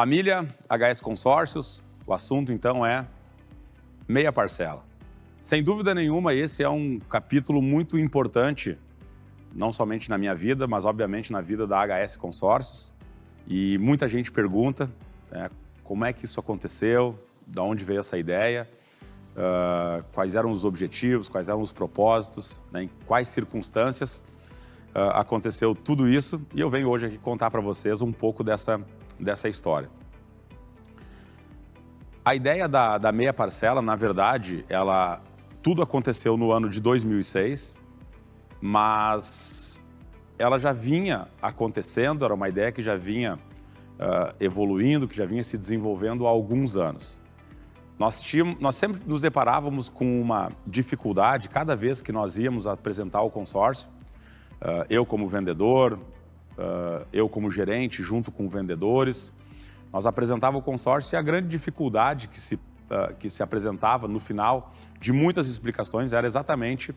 Família HS Consórcios, o assunto então é meia parcela. Sem dúvida nenhuma, esse é um capítulo muito importante, não somente na minha vida, mas obviamente na vida da HS Consórcios. E muita gente pergunta como é que isso aconteceu, de onde veio essa ideia, quais eram os objetivos, quais eram os propósitos, em quais circunstâncias aconteceu tudo isso. E eu venho hoje aqui contar para vocês um pouco dessa história. A ideia da meia parcela, na verdade, tudo aconteceu no ano de 2006, mas ela já vinha acontecendo, era uma ideia que já vinha evoluindo, que já vinha se desenvolvendo há alguns anos. Nós sempre nos deparávamos com uma dificuldade cada vez que nós íamos apresentar o consórcio, eu como vendedor, eu como gerente, junto com vendedores, nós apresentávamos o consórcio e a grande dificuldade que se apresentava no final de muitas explicações era exatamente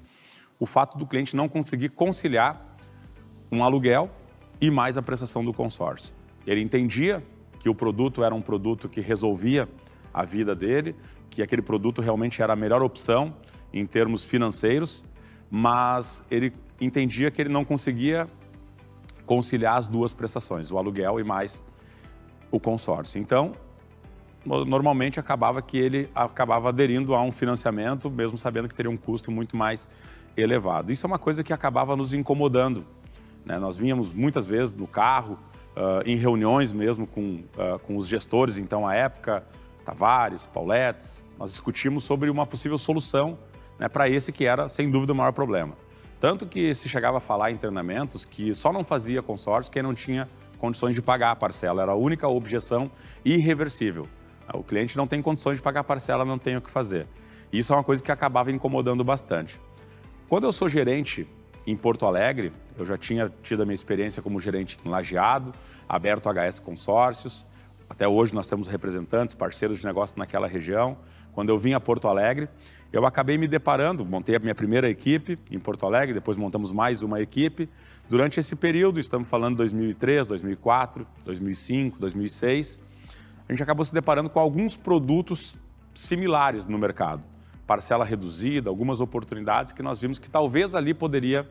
o fato do cliente não conseguir conciliar um aluguel e mais a prestação do consórcio. Ele entendia que o produto era um produto que resolvia a vida dele, que aquele produto realmente era a melhor opção em termos financeiros, mas ele entendia que ele não conseguia conciliar as duas prestações, o aluguel e mais o consórcio. Então, normalmente acabava que ele acabava aderindo a um financiamento, mesmo sabendo que teria um custo muito mais elevado. Isso é uma coisa que acabava nos incomodando, né? Nós vínhamos muitas vezes no carro, em reuniões mesmo com os gestores, então, à época, Tavares, Pauletes, nós discutimos sobre uma possível solução, né, para esse que era, sem dúvida, o maior problema. Tanto que se chegava a falar em treinamentos que só não fazia consórcio quem não tinha condições de pagar a parcela, era a única objeção irreversível. O cliente não tem condições de pagar a parcela, não tem o que fazer. E isso é uma coisa que acabava incomodando bastante. Quando eu sou gerente em Porto Alegre, eu já tinha tido a minha experiência como gerente em Lajeado, aberto HS Consórcios. Até hoje nós temos representantes, parceiros de negócio naquela região. Quando eu vim a Porto Alegre, eu acabei me deparando, montei a minha primeira equipe em Porto Alegre, depois montamos mais uma equipe. Durante esse período, estamos falando de 2003, 2004, 2005, 2006, a gente acabou se deparando com alguns produtos similares no mercado. Parcela reduzida, algumas oportunidades que nós vimos que talvez ali poderia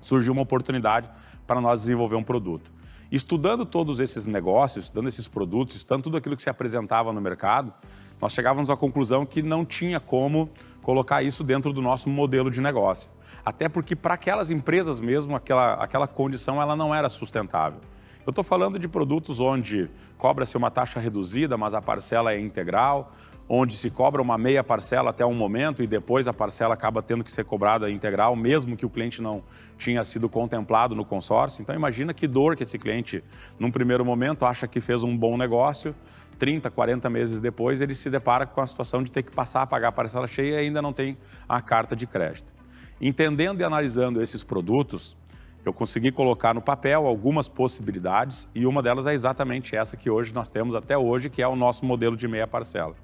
surgir uma oportunidade para nós desenvolver um produto. Estudando todos esses negócios, estudando esses produtos, estudando tudo aquilo que se apresentava no mercado, nós chegávamos à conclusão que não tinha como colocar isso dentro do nosso modelo de negócio. Até porque para aquelas empresas mesmo, aquela condição ela não era sustentável. Eu estou falando de produtos onde cobra-se uma taxa reduzida, mas a parcela é integral, onde se cobra uma meia parcela até um momento e depois a parcela acaba tendo que ser cobrada integral, mesmo que o cliente não tinha sido contemplado no consórcio. Então imagina que dor que esse cliente, num primeiro momento, acha que fez um bom negócio, 30, 40 meses depois ele se depara com a situação de ter que passar a pagar a parcela cheia e ainda não tem a carta de crédito. Entendendo e analisando esses produtos, eu consegui colocar no papel algumas possibilidades e uma delas é exatamente essa que hoje nós temos até hoje, que é o nosso modelo de meia parcela.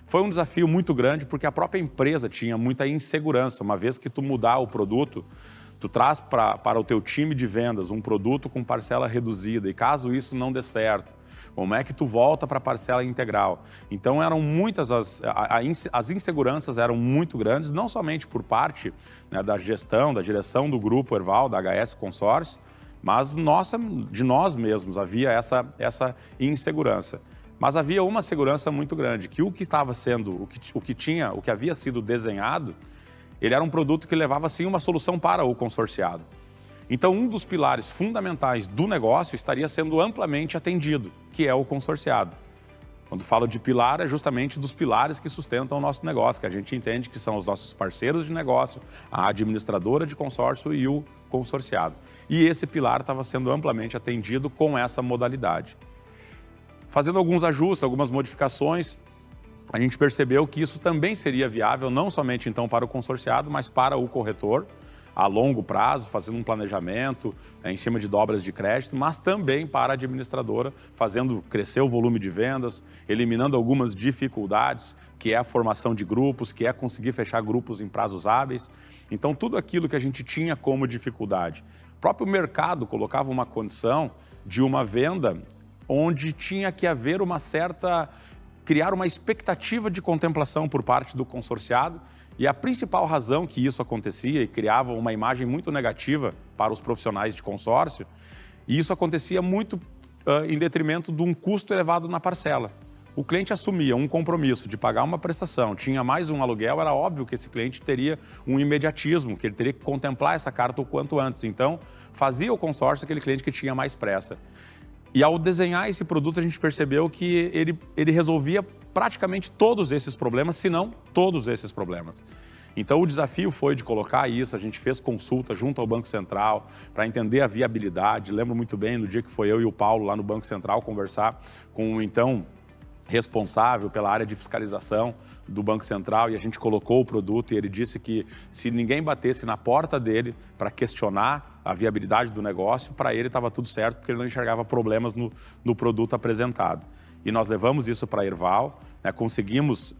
Foi um desafio muito grande porque a própria empresa tinha muita insegurança, uma vez que tu mudar o produto, tu traz para o teu time de vendas um produto com parcela reduzida e caso isso não dê certo, como é que tu volta para a parcela integral? Então eram muitas, as inseguranças eram muito grandes, não somente por parte, né, da gestão, da direção do Grupo Erval, da HS Consórcio, mas de nós mesmos havia essa insegurança. Mas havia uma segurança muito grande, que o que estava sendo, o que havia sido desenhado, ele era um produto que levava sim uma solução para o consorciado. Então, um dos pilares fundamentais do negócio estaria sendo amplamente atendido, que é o consorciado. Quando falo de pilar, é justamente dos pilares que sustentam o nosso negócio, que a gente entende que são os nossos parceiros de negócio, a administradora de consórcio e o consorciado. E esse pilar estava sendo amplamente atendido com essa modalidade. Fazendo alguns ajustes, algumas modificações, a gente percebeu que isso também seria viável, não somente então para o consorciado, mas para o corretor, a longo prazo, fazendo um planejamento em cima de dobras de crédito, mas também para a administradora, fazendo crescer o volume de vendas, eliminando algumas dificuldades, que é a formação de grupos, que é conseguir fechar grupos em prazos hábeis. Então, tudo aquilo que a gente tinha como dificuldade. O próprio mercado colocava uma condição de uma venda onde tinha que haver criar uma expectativa de contemplação por parte do consorciado, e a principal razão que isso acontecia e criava uma imagem muito negativa para os profissionais de consórcio, e isso acontecia muito em detrimento de um custo elevado na parcela. O cliente assumia um compromisso de pagar uma prestação, tinha mais um aluguel, era óbvio que esse cliente teria um imediatismo, que ele teria que contemplar essa carta o quanto antes. Então, fazia o consórcio aquele cliente que tinha mais pressa. E ao desenhar esse produto, a gente percebeu que ele resolvia praticamente todos esses problemas, se não todos esses problemas. Então, o desafio foi de colocar isso, a gente fez consulta junto ao Banco Central para entender a viabilidade. Lembro muito bem no dia que foi eu e o Paulo lá no Banco Central conversar com o então responsável pela área de fiscalização do Banco Central, e a gente colocou o produto e ele disse que se ninguém batesse na porta dele para questionar a viabilidade do negócio, para ele estava tudo certo, porque ele não enxergava problemas no produto apresentado. E nós levamos isso para a Erval, né, conseguimos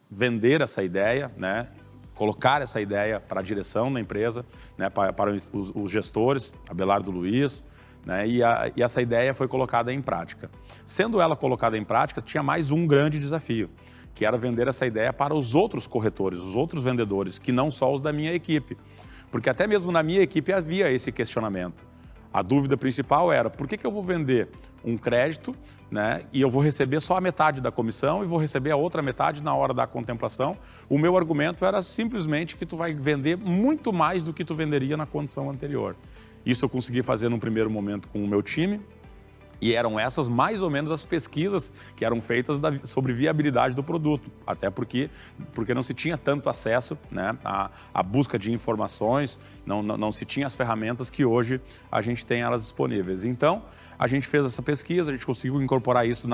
vender essa ideia, né, colocar essa ideia para a direção da empresa, né, para os gestores, Abelardo Luiz, né, e essa ideia foi colocada em prática. Sendo ela colocada em prática, tinha mais um grande desafio, que era vender essa ideia para os outros corretores, os outros vendedores, que não só os da minha equipe. Porque até mesmo na minha equipe havia esse questionamento. A dúvida principal era, por que eu vou vender um crédito, né, e eu vou receber só a metade da comissão e vou receber a outra metade na hora da contemplação? O meu argumento era simplesmente que tu vai vender muito mais do que tu venderia na condição anterior. Isso eu consegui fazer num primeiro momento com o meu time, e eram essas mais ou menos as pesquisas que eram feitas sobre viabilidade do produto, até porque não se tinha tanto acesso, né, à busca de informações, não se tinha as ferramentas que hoje a gente tem elas disponíveis. Então, a gente fez essa pesquisa, a gente conseguiu incorporar isso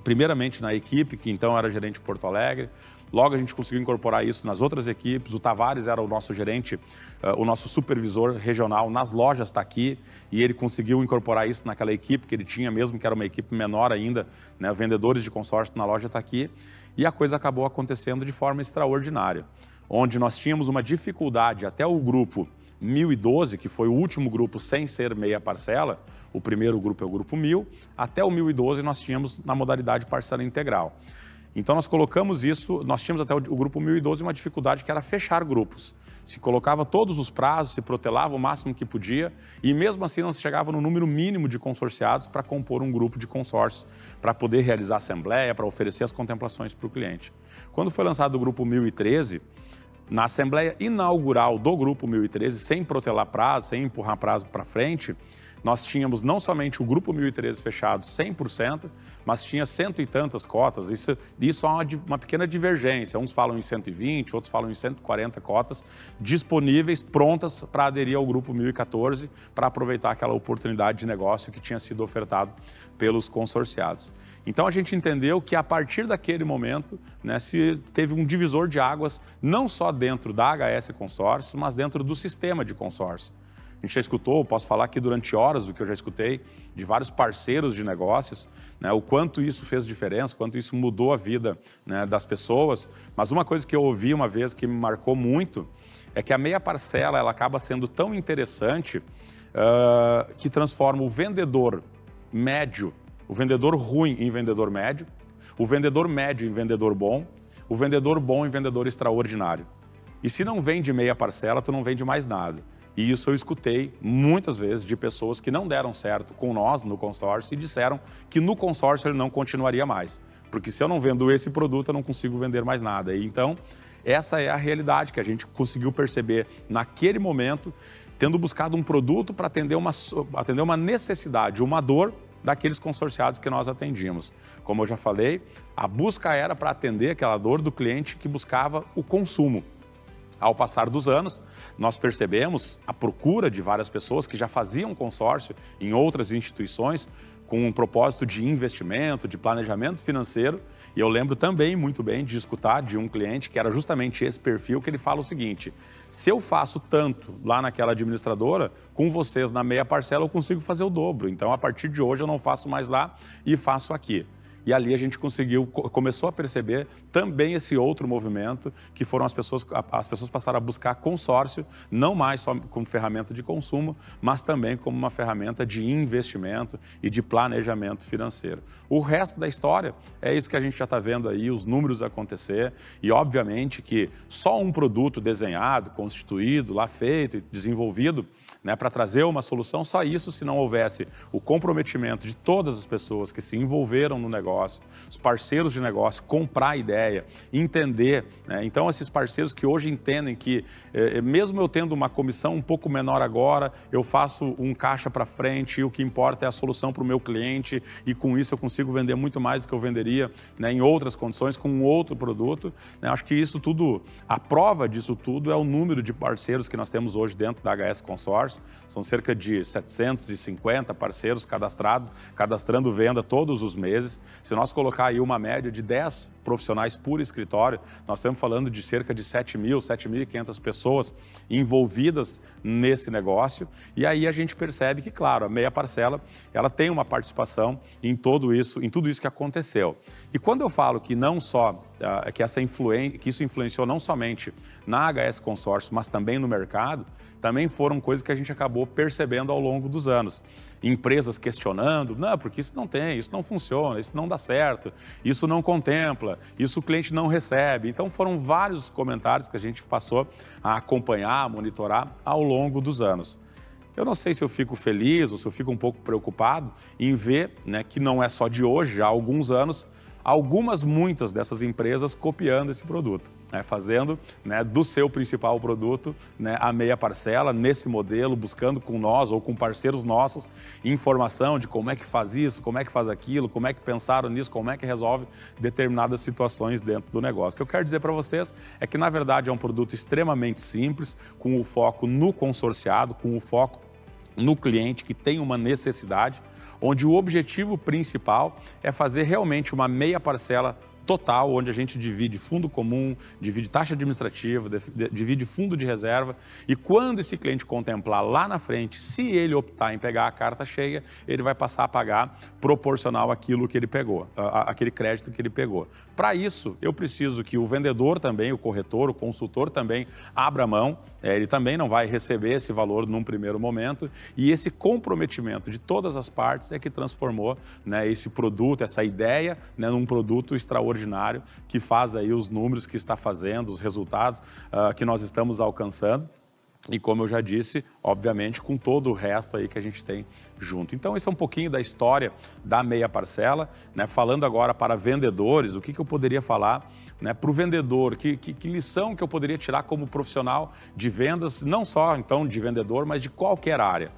primeiramente na equipe, que então era gerente de Porto Alegre. Logo a gente conseguiu incorporar isso nas outras equipes. O Tavares era o nosso gerente, o nosso supervisor regional nas lojas está aqui, e ele conseguiu incorporar isso naquela equipe que ele tinha, mesmo que era uma equipe menor ainda, né? Vendedores de consórcio na loja está aqui, e a coisa acabou acontecendo de forma extraordinária, onde nós tínhamos uma dificuldade até o grupo 1012, que foi o último grupo sem ser meia parcela. O primeiro grupo é o grupo 1000, até o 1012 nós tínhamos na modalidade parcela integral. Então nós colocamos isso, nós tínhamos até o grupo 1012 uma dificuldade que era fechar grupos. Se colocava todos os prazos, se protelava o máximo que podia, e mesmo assim não se chegava no número mínimo de consorciados para compor um grupo de consórcios, para poder realizar assembleia, para oferecer as contemplações para o cliente. Quando foi lançado o grupo 1013, na assembleia inaugural do grupo 1013, sem protelar prazo, sem empurrar prazo para frente, nós tínhamos não somente o grupo 1013 fechado 100%, mas tinha cento e tantas cotas. Isso é uma pequena divergência. Uns falam em 120, outros falam em 140 cotas disponíveis, prontas para aderir ao grupo 1014, para aproveitar aquela oportunidade de negócio que tinha sido ofertado pelos consorciados. Então a gente entendeu que a partir daquele momento, né, se teve um divisor de águas, não só dentro da HS Consórcio, mas dentro do sistema de consórcio. A gente já escutou, posso falar aqui durante horas do que eu já escutei de vários parceiros de negócios, né, o quanto isso fez diferença, o quanto isso mudou a vida, né, das pessoas. Mas uma coisa que eu ouvi uma vez que me marcou muito é que a meia parcela ela acaba sendo tão interessante que transforma o vendedor médio, o vendedor ruim em vendedor médio, o vendedor médio em vendedor bom, o vendedor bom em vendedor extraordinário. E se não vende meia parcela, tu não vende mais nada. E isso eu escutei muitas vezes de pessoas que não deram certo com nós no consórcio e disseram que no consórcio ele não continuaria mais. Porque se eu não vendo esse produto, eu não consigo vender mais nada. E então, essa é a realidade que a gente conseguiu perceber naquele momento, tendo buscado um produto para atender uma necessidade, uma dor daqueles consorciados que nós atendíamos. Como eu já falei, a busca era para atender aquela dor do cliente que buscava o consumo. Ao passar dos anos, nós percebemos a procura de várias pessoas que já faziam consórcio em outras instituições com um propósito de investimento, de planejamento financeiro. E eu lembro também muito bem de escutar de um cliente que era justamente esse perfil, que ele fala o seguinte: se eu faço tanto lá naquela administradora, com vocês na meia parcela eu consigo fazer o dobro. Então, a partir de hoje eu não faço mais lá e faço aqui. e ali a gente começou a perceber também esse outro movimento, que foram as pessoas passaram a buscar consórcio, não mais só como ferramenta de consumo, mas também como uma ferramenta de investimento e de planejamento financeiro. O resto da história é isso que a gente já está vendo aí, os números acontecer, e obviamente que só um produto desenhado, constituído, lá feito e desenvolvido, né, para trazer uma solução, só isso, se não houvesse o comprometimento de todas as pessoas que se envolveram no negócio, os parceiros de negócio, comprar a ideia, entender, né? Então esses parceiros que hoje entendem que mesmo eu tendo uma comissão um pouco menor agora, eu faço um caixa para frente e o que importa é a solução para o meu cliente e com isso eu consigo vender muito mais do que eu venderia, né, em outras condições, com um outro produto, né? Acho que isso tudo, a prova disso tudo é o número de parceiros que nós temos hoje dentro da HS Consórcio. São cerca de 750 parceiros cadastrando venda todos os meses. Se nós colocar aí uma média de 10 profissionais por escritório, nós estamos falando de cerca de 7.500 pessoas envolvidas nesse negócio. E aí a gente percebe que, claro, a meia parcela, ela tem uma participação em tudo isso que aconteceu. E quando eu falo que não só que isso influenciou não somente na HS Consórcio, mas também no mercado, também foram coisas que a gente acabou percebendo ao longo dos anos. Empresas questionando, não, porque isso não tem, isso não funciona, isso não dá certo, isso não contempla, isso o cliente não recebe. Então foram vários comentários que a gente passou a acompanhar, a monitorar ao longo dos anos. Eu não sei se eu fico feliz ou se eu fico um pouco preocupado em ver, né, que não é só de hoje, já há alguns anos, muitas dessas empresas copiando esse produto, né, fazendo, né, do seu principal produto, né, a meia parcela, nesse modelo, buscando com nós ou com parceiros nossos informação de como é que faz isso, como é que faz aquilo, como é que pensaram nisso, como é que resolve determinadas situações dentro do negócio. O que eu quero dizer para vocês é que, na verdade, é um produto extremamente simples, com o foco no consorciado, com o foco no cliente que tem uma necessidade, onde o objetivo principal é fazer realmente uma meia parcela total, onde a gente divide fundo comum, divide taxa administrativa, divide fundo de reserva, e quando esse cliente contemplar lá na frente, se ele optar em pegar a carta cheia, ele vai passar a pagar proporcional àquilo que ele pegou, aquele crédito que ele pegou. Para isso, eu preciso que o vendedor também, o corretor, o consultor também abra mão, ele também não vai receber esse valor num primeiro momento, e esse comprometimento de todas as partes é que transformou, né, esse produto, essa ideia, né, num produto extraordinário, que faz aí os números que está fazendo, os resultados que nós estamos alcançando. E como eu já disse, obviamente, com todo o resto aí que a gente tem junto. Então, esse é um pouquinho da história da meia parcela, né? Falando agora para vendedores, o que eu poderia falar, né, para o vendedor, que lição que eu poderia tirar como profissional de vendas, não só então de vendedor, mas de qualquer área.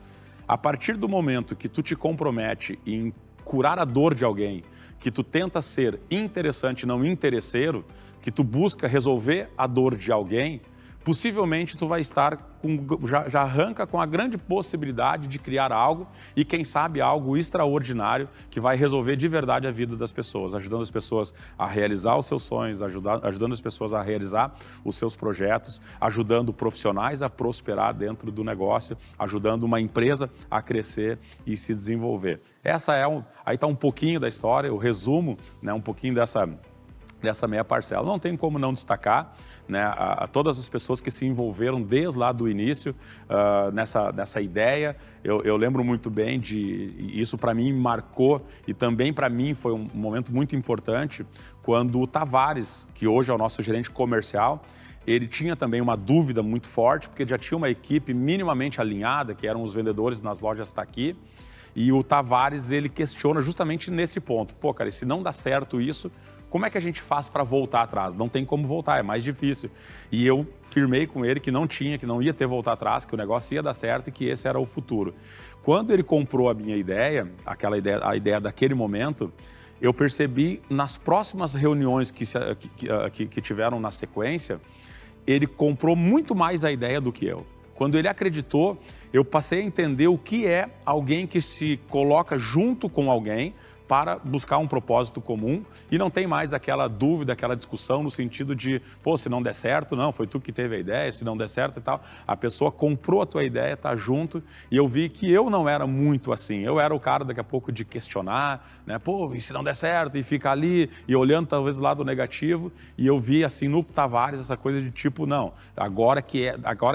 A partir do momento que tu te compromete em curar a dor de alguém, que tu tenta ser interessante, não interesseiro, que tu busca resolver a dor de alguém, possivelmente tu vai estar já arranca com a grande possibilidade de criar algo e quem sabe algo extraordinário que vai resolver de verdade a vida das pessoas, ajudando as pessoas a realizar os seus sonhos, ajudando as pessoas a realizar os seus projetos, ajudando profissionais a prosperar dentro do negócio, ajudando uma empresa a crescer e se desenvolver. Aí está um pouquinho da história, o resumo, né, um pouquinho dessa meia parcela. Não tem como não destacar, né, a todas as pessoas que se envolveram desde lá do início nessa ideia. Eu lembro muito bem isso para mim marcou e também para mim foi um momento muito importante quando o Tavares, que hoje é o nosso gerente comercial, ele tinha também uma dúvida muito forte, porque já tinha uma equipe minimamente alinhada, que eram os vendedores nas lojas Taqui, e o Tavares, ele questiona justamente nesse ponto. Pô, cara, e se não dá certo isso, como é que a gente faz para voltar atrás? Não tem como voltar, é mais difícil. E eu firmei com ele que não ia ter voltar atrás, que o negócio ia dar certo e que esse era o futuro. Quando ele comprou a minha ideia, a ideia daquele momento, eu percebi nas próximas reuniões que tiveram na sequência, ele comprou muito mais a ideia do que eu. Quando ele acreditou, eu passei a entender o que é alguém que se coloca junto com alguém para buscar um propósito comum e não tem mais aquela dúvida, aquela discussão no sentido de, pô, se não der certo, não, foi tu que teve a ideia, se não der certo e tal. A pessoa comprou a tua ideia, tá junto, e eu vi que eu não era muito assim. Eu era o cara daqui a pouco de questionar, né? Pô, e se não der certo? E ficar ali e olhando talvez o lado negativo, e eu vi assim no Tavares essa coisa de tipo, não, agora que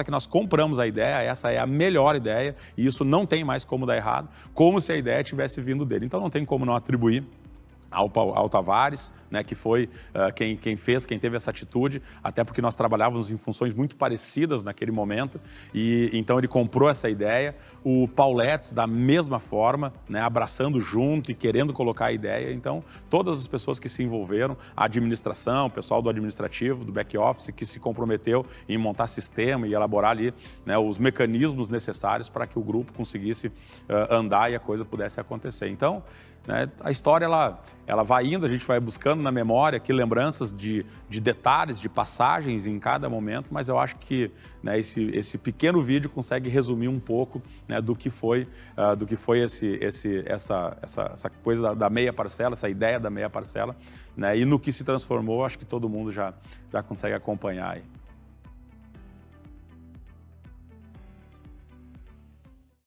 nós compramos a ideia, essa é a melhor ideia, e isso não tem mais como dar errado, como se a ideia tivesse vindo dele. Então não tem como não atribuir ao Tavares, né, que foi quem teve essa atitude, até porque nós trabalhávamos em funções muito parecidas naquele momento, e então ele comprou essa ideia. O Pauletes, da mesma forma, né, abraçando junto e querendo colocar a ideia. Então, todas as pessoas que se envolveram, a administração, o pessoal do administrativo, do back-office, que se comprometeu em montar sistema e elaborar ali, né, os mecanismos necessários para que o grupo conseguisse andar e a coisa pudesse acontecer. Então, né, a história ela vai indo, a gente vai buscando na memória aqui lembranças de detalhes, de passagens em cada momento, mas eu acho que, né, esse pequeno vídeo consegue resumir um pouco, né, do que foi essa coisa da meia parcela, essa ideia da meia parcela, né, e no que se transformou. Acho que todo mundo já consegue acompanhar aí.